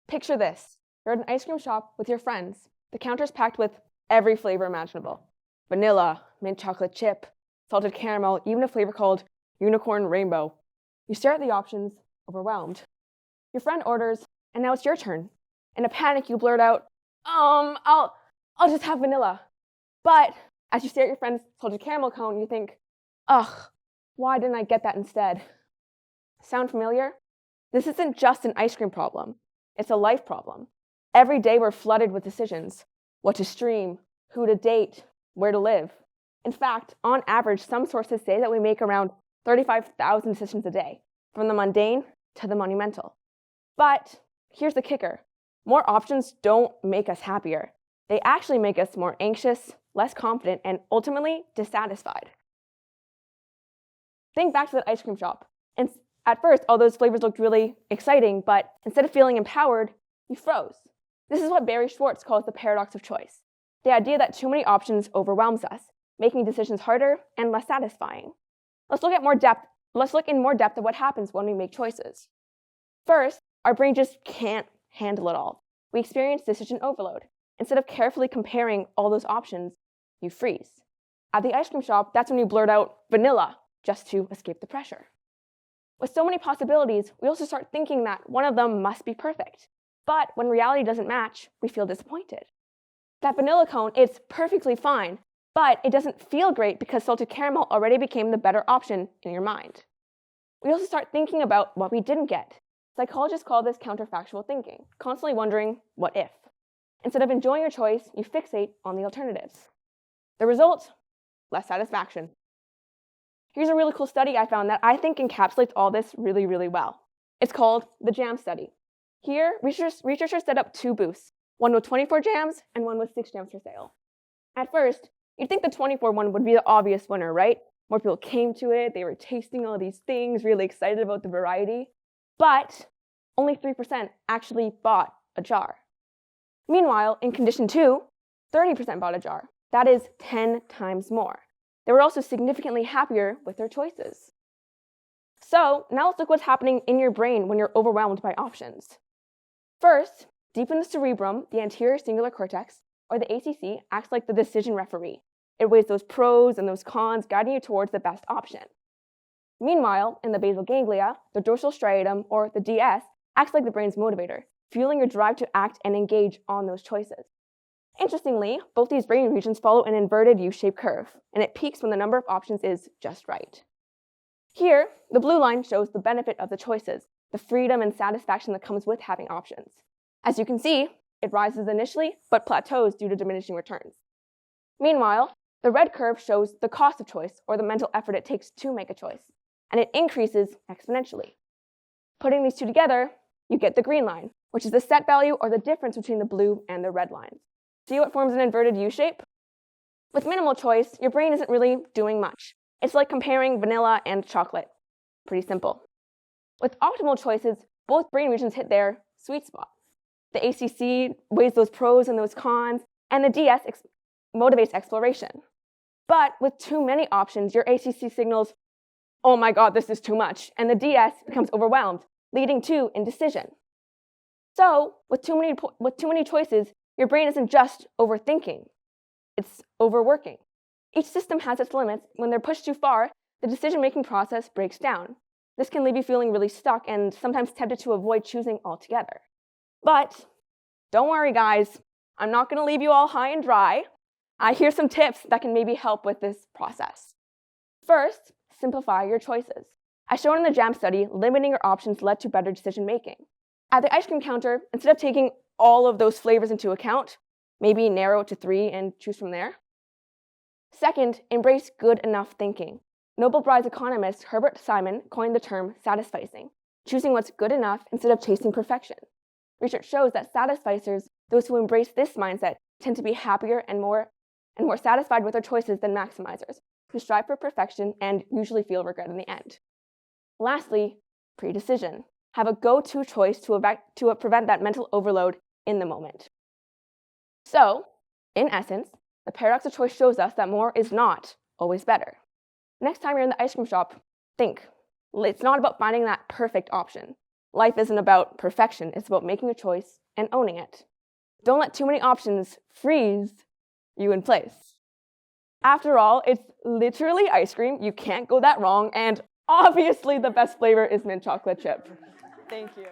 Picture this. You're at an ice cream shop with your friends. The counter's packed with every flavor imaginable. Vanilla, mint chocolate chip, salted caramel, even a flavor called unicorn rainbow. You stare at the options, overwhelmed. Your friend orders, and now it's your turn. In a panic, you blurt out, I'll just have vanilla. But as you stare at your friend's salted caramel cone, you think, ugh, why didn't I get that instead? Sound familiar? This isn't just an ice cream problem. It's a life problem. Every day we're flooded with decisions. What to stream, who to date, where to live. In fact, on average, some sources say that we make around 35,000 decisions a day, from the mundane to the monumental. But here's the kicker. More options don't make us happier. They actually make us more anxious, less confident, and ultimately dissatisfied. Think back to that ice cream shop. And at first, all those flavors looked really exciting, but instead of feeling empowered, you froze. This is what Barry Schwartz calls the paradox of choice. The idea that too many options overwhelms us, making decisions harder and less satisfying. Let's look in more depth at what happens when we make choices. First, our brain just can't handle it all. We experience decision overload. Instead of carefully comparing all those options, you freeze. At the ice cream shop, that's when you blurt out vanilla just to escape the pressure. With so many possibilities, we also start thinking that one of them must be perfect. But when reality doesn't match, we feel disappointed. That vanilla cone, it's perfectly fine, but it doesn't feel great because salted caramel already became the better option in your mind. We also start thinking about what we didn't get. Psychologists call this counterfactual thinking, constantly wondering, what if? Instead of enjoying your choice, you fixate on the alternatives. The result? Less satisfaction. Here's a really cool study I found that I think encapsulates all this really, really well. It's called the jam study. Here, researchers set up two booths, one with 24 jams and one with 6 jams for sale. At first, you'd think the 24 one would be the obvious winner, right? More people came to it, they were tasting all these things, really excited about the variety. But only 3% actually bought a jar. Meanwhile, in condition 2, 30% bought a jar. That is 10 times more. They were also significantly happier with their choices. So now let's look what's happening in your brain when you're overwhelmed by options. First, deep in the cerebrum, the anterior cingulate cortex, or the ACC, acts like the decision referee. It weighs those pros and those cons, guiding you towards the best option. Meanwhile, in the basal ganglia, the dorsal striatum, or the DS, acts like the brain's motivator, fueling your drive to act and engage on those choices. Interestingly, both these brain regions follow an inverted U-shaped curve, and it peaks when the number of options is just right. Here, the blue line shows the benefit of the choices, the freedom and satisfaction that comes with having options. As you can see, it rises initially, but plateaus due to diminishing returns. Meanwhile, the red curve shows the cost of choice, or the mental effort it takes to make a choice, and it increases exponentially. Putting these two together, you get the green line, which is the set value or the difference between the blue and the red lines. See what forms an inverted U shape? With minimal choice, your brain isn't really doing much. It's like comparing vanilla and chocolate. Pretty simple. With optimal choices, both brain regions hit their sweet spot. The ACC weighs those pros and those cons, and the DS motivates exploration. But with too many options, your ACC signals, oh my god, this is too much, and the DS becomes overwhelmed, leading to indecision. So, with too many choices, your brain isn't just overthinking, it's overworking. Each system has its limits. When they're pushed too far, the decision-making process breaks down. This can leave you feeling really stuck and sometimes tempted to avoid choosing altogether. But don't worry, guys. I'm not going to leave you all high and dry. Here's some tips that can maybe help with this process. First, simplify your choices. As shown in the JAM study, limiting your options led to better decision-making. At the ice cream counter, instead of taking all of those flavors into account, maybe narrow it to 3 and choose from there. Second, embrace good enough thinking. Nobel Prize economist Herbert Simon coined the term satisficing, choosing what's good enough instead of chasing perfection. Research shows that satisficers, those who embrace this mindset, tend to be happier and more satisfied with their choices than maximizers, who strive for perfection and usually feel regret in the end. Lastly, pre-decision. Have a go-to choice to prevent that mental overload in the moment. So, in essence, the paradox of choice shows us that more is not always better. Next time you're in the ice cream shop, think. It's not about finding that perfect option. Life isn't about perfection, it's about making a choice and owning it. Don't let too many options freeze you in place. After all, it's literally ice cream, you can't go that wrong, and obviously the best flavor is mint chocolate chip. Thank you.